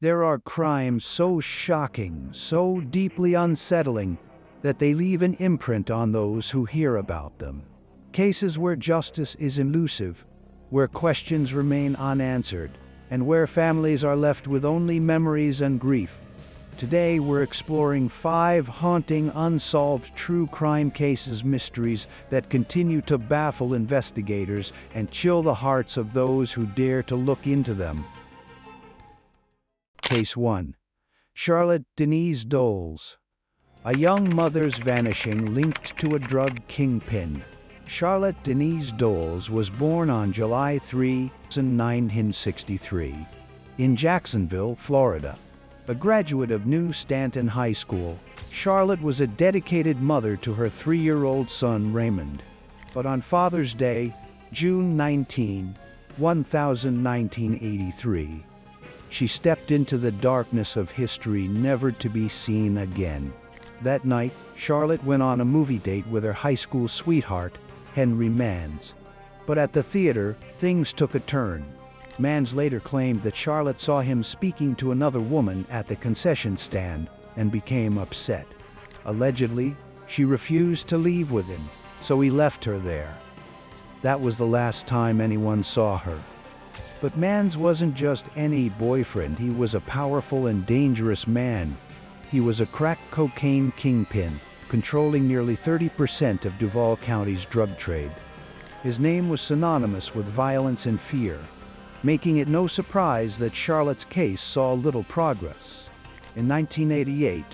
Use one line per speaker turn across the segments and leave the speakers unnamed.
There are crimes so shocking, so deeply unsettling, that they leave an imprint on those who hear about them. Cases where justice is elusive, where questions remain unanswered, and where families are left with only memories and grief. Today we're exploring 5 haunting, unsolved true crime cases, mysteries that continue to baffle investigators and chill the hearts of those who dare to look into them. Case 1. Charlotte Denise Doles. A young mother's vanishing linked to a drug kingpin. Charlotte Denise Doles was born on July 3, 1963, in Jacksonville, Florida. A graduate of New Stanton High School, Charlotte was a dedicated mother to her 3-year-old son Raymond. But on Father's Day, June 19, 1983, she stepped into the darkness of history, never to be seen again. That night, Charlotte went on a movie date with her high school sweetheart, Henry Mans. But at the theater, things took a turn. Mans later claimed that Charlotte saw him speaking to another woman at the concession stand and became upset. Allegedly, she refused to leave with him, so he left her there. That was the last time anyone saw her. But Mans wasn't just any boyfriend, he was a powerful and dangerous man. He was a crack cocaine kingpin, controlling nearly 30% of Duval County's drug trade. His name was synonymous with violence and fear, making it no surprise that Charlotte's case saw little progress. In 1988,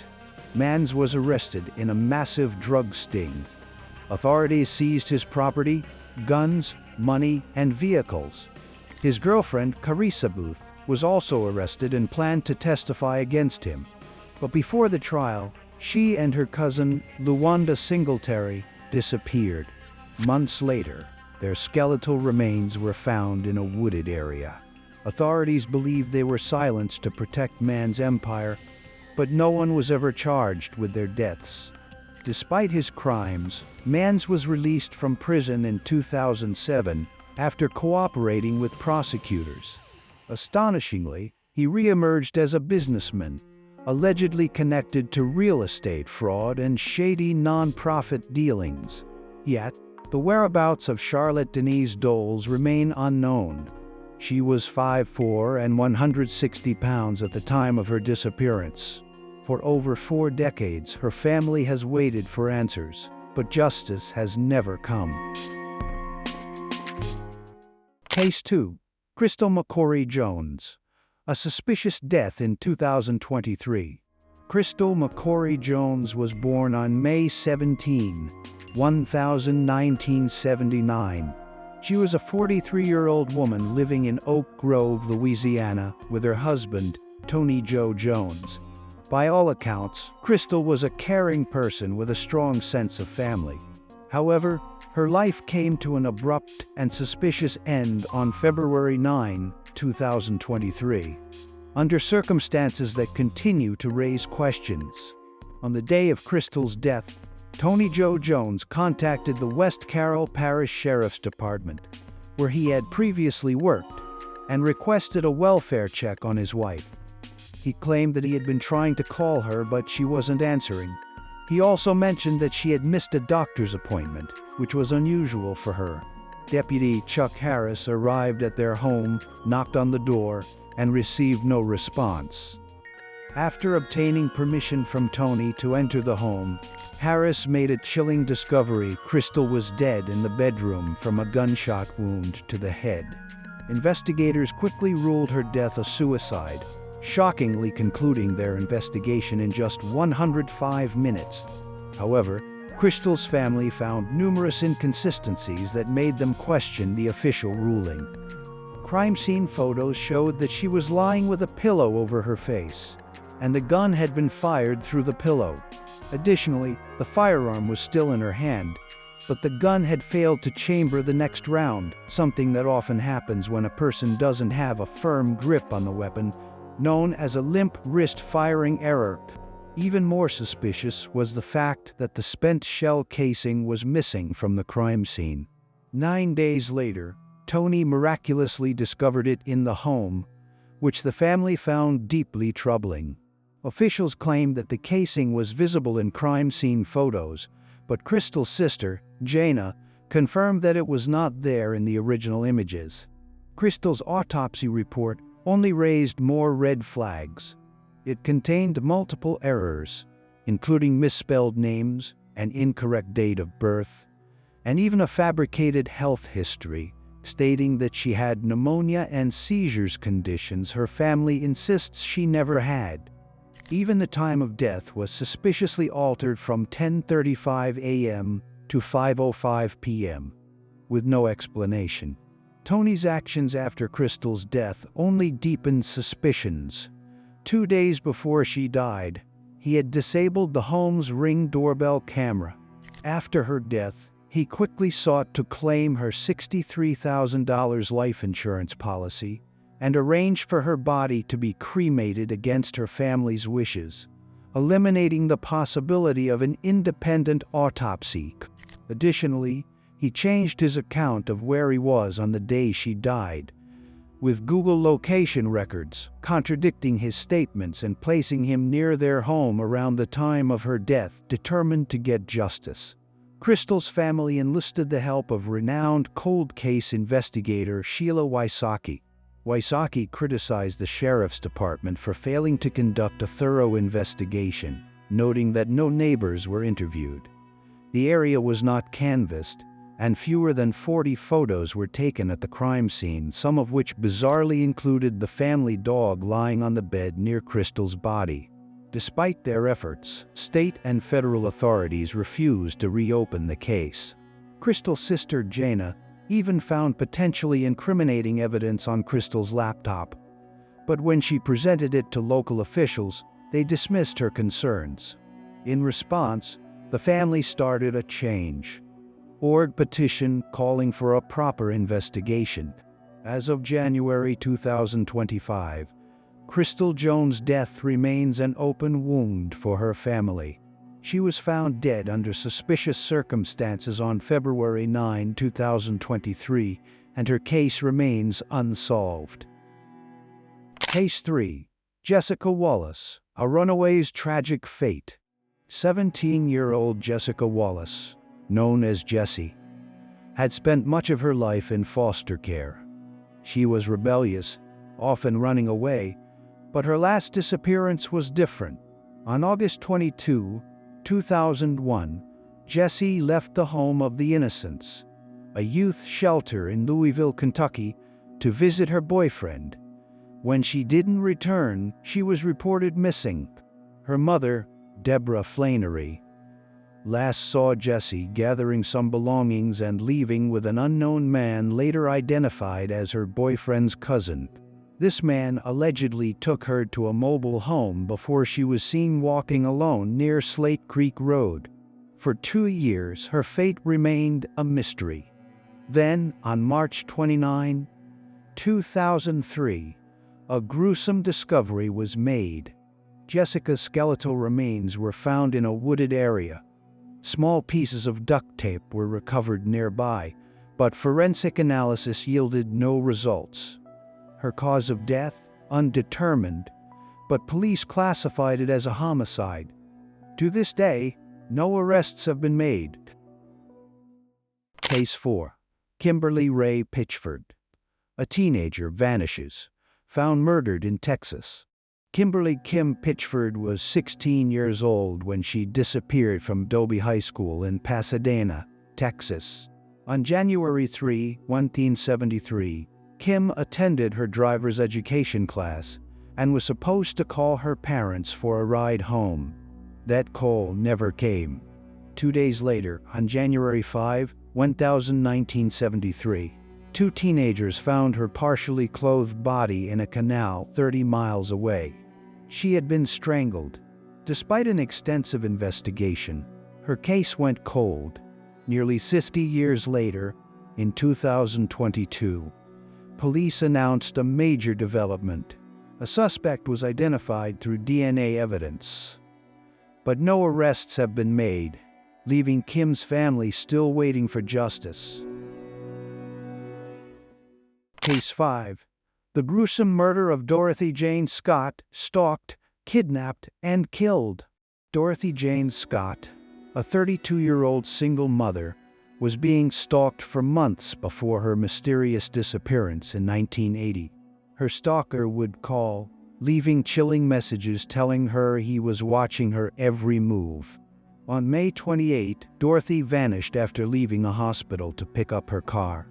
Mans was arrested in a massive drug sting. Authorities seized his property, guns, money, and vehicles. His girlfriend, Carissa Booth, was also arrested and planned to testify against him. But before the trial, she and her cousin, Luwanda Singletary, disappeared. Months later, their skeletal remains were found in a wooded area. Authorities believed they were silenced to protect Mans' empire, but no one was ever charged with their deaths. Despite his crimes, Mans was released from prison in 2007 after cooperating with prosecutors. Astonishingly, he re-emerged as a businessman, allegedly connected to real estate fraud and shady non-profit dealings. Yet, the whereabouts of Charlotte Denise Doles remain unknown. She was 5'4" and 160 pounds at the time of her disappearance. For over 4 decades, her family has waited for answers, but justice has never come. Case 2. Crystal McCory Jones. A suspicious death in 2023. Crystal McCory Jones was born on May 17, 1979. She was a 43-year-old woman living in Oak Grove, Louisiana, with her husband, Tony Joe Jones. By all accounts, Crystal was a caring person with a strong sense of family. However, her life came to an abrupt and suspicious end on February 9, 2023, under circumstances that continue to raise questions. On the day of Crystal's death, Tony Joe Jones contacted the West Carroll Parish Sheriff's Department, where he had previously worked, and requested a welfare check on his wife. He claimed that he had been trying to call her, but she wasn't answering. He also mentioned that she had missed a doctor's appointment, which was unusual for her. Deputy Chuck Harris arrived at their home, knocked on the door, and received no response. After obtaining permission from Tony to enter the home, Harris made a chilling discovery: Crystal was dead in the bedroom from a gunshot wound to the head. Investigators quickly ruled her death a suicide, shockingly concluding their investigation in just 105 minutes. However, Crystal's family found numerous inconsistencies that made them question the official ruling. Crime scene photos showed that she was lying with a pillow over her face, and the gun had been fired through the pillow. Additionally, the firearm was still in her hand, but the gun had failed to chamber the next round, something that often happens when a person doesn't have a firm grip on the weapon, known as a limp wrist firing error. Even more suspicious was the fact that the spent shell casing was missing from the crime scene. 9 days later, Tony miraculously discovered it in the home, which the family found deeply troubling. Officials claimed that the casing was visible in crime scene photos, but Crystal's sister, Jana, confirmed that it was not there in the original images. Crystal's autopsy report only raised more red flags. It contained multiple errors, including misspelled names, an incorrect date of birth, and even a fabricated health history, stating that she had pneumonia and seizures, conditions her family insists she never had. Even the time of death was suspiciously altered from 10:35 a.m. to 5:05 p.m., with no explanation. Tony's actions after Crystal's death only deepened suspicions. 2 days before she died, he had disabled the home's Ring doorbell camera. After her death, he quickly sought to claim her $63,000 life insurance policy and arranged for her body to be cremated against her family's wishes, eliminating the possibility of an independent autopsy. Additionally, he changed his account of where he was on the day she died, with Google location records contradicting his statements and placing him near their home around the time of her death, determined to get justice. Crystal's family enlisted the help of renowned cold case investigator Sheila Wysocki. Wysocki criticized the sheriff's department for failing to conduct a thorough investigation, noting that no neighbors were interviewed. The area was not canvassed, and fewer than 40 photos were taken at the crime scene, some of which bizarrely included the family dog lying on the bed near Crystal's body. Despite their efforts, state and federal authorities refused to reopen the case. Crystal's sister Jana even found potentially incriminating evidence on Crystal's laptop, but when she presented it to local officials, they dismissed her concerns. In response, the family started a change.org petition calling for a proper investigation. As of January 2025, Crystal Jones' death remains an open wound for her family. She was found dead under suspicious circumstances on February 9, 2023, and her case remains unsolved. Case 3. Jessica Wallace, a runaway's tragic fate. 17-year-old Jessica Wallace, known as Jessie, had spent much of her life in foster care. She was rebellious, often running away, but her last disappearance was different. On August 22, 2001, Jessie left the home of the Innocents, a youth shelter in Louisville, Kentucky, to visit her boyfriend. When she didn't return, she was reported missing. Her mother, Deborah Flannery, last saw Jessie gathering some belongings and leaving with an unknown man later identified as her boyfriend's cousin. This man allegedly took her to a mobile home before she was seen walking alone near Slate Creek Road. For 2 years, her fate remained a mystery. Then, on March 29, 2003, a gruesome discovery was made. Jessica's skeletal remains were found in a wooded area. Small pieces of duct tape were recovered nearby, but forensic analysis yielded no results. Her cause of death, undetermined, but police classified it as a homicide. To this day, no arrests have been made. Case 4. Kimberly Raye Pitchford. A teenager vanishes, found murdered in Texas. Kimberly Kim Pitchford was 16 years old when she disappeared from Dobie High School in Pasadena, Texas. On January 3, 1973, Kim attended her driver's education class and was supposed to call her parents for a ride home. That call never came. 2 days later, on January 5, 1973, two teenagers found her partially clothed body in a canal 30 miles away. She had been strangled. Despite an extensive investigation, her case went cold. Nearly 50 years later, in 2022, police announced a major development. A suspect was identified through DNA evidence. But no arrests have been made, leaving Kim's family still waiting for justice. Case 5. The gruesome murder of Dorothy Jane Scott, stalked, kidnapped, and killed. Dorothy Jane Scott, a 32-year-old single mother, was being stalked for months before her mysterious disappearance in 1980. Her stalker would call, leaving chilling messages telling her he was watching her every move. On May 28, Dorothy vanished after leaving a hospital to pick up her car.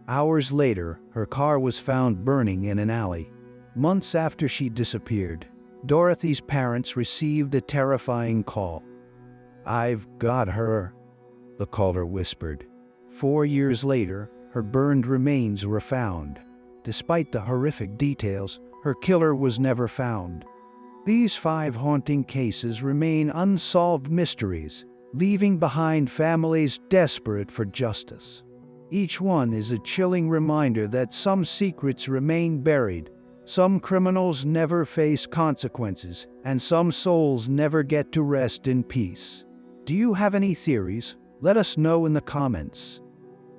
Hours later, her car was found burning in an alley. Months after she disappeared, Dorothy's parents received a terrifying call. "I've got her," the caller whispered. 4 years later, her burned remains were found. Despite the horrific details, her killer was never found. These 5 haunting cases remain unsolved mysteries, leaving behind families desperate for justice. Each one is a chilling reminder that some secrets remain buried, some criminals never face consequences, and some souls never get to rest in peace. Do you have any theories? Let us know in the comments.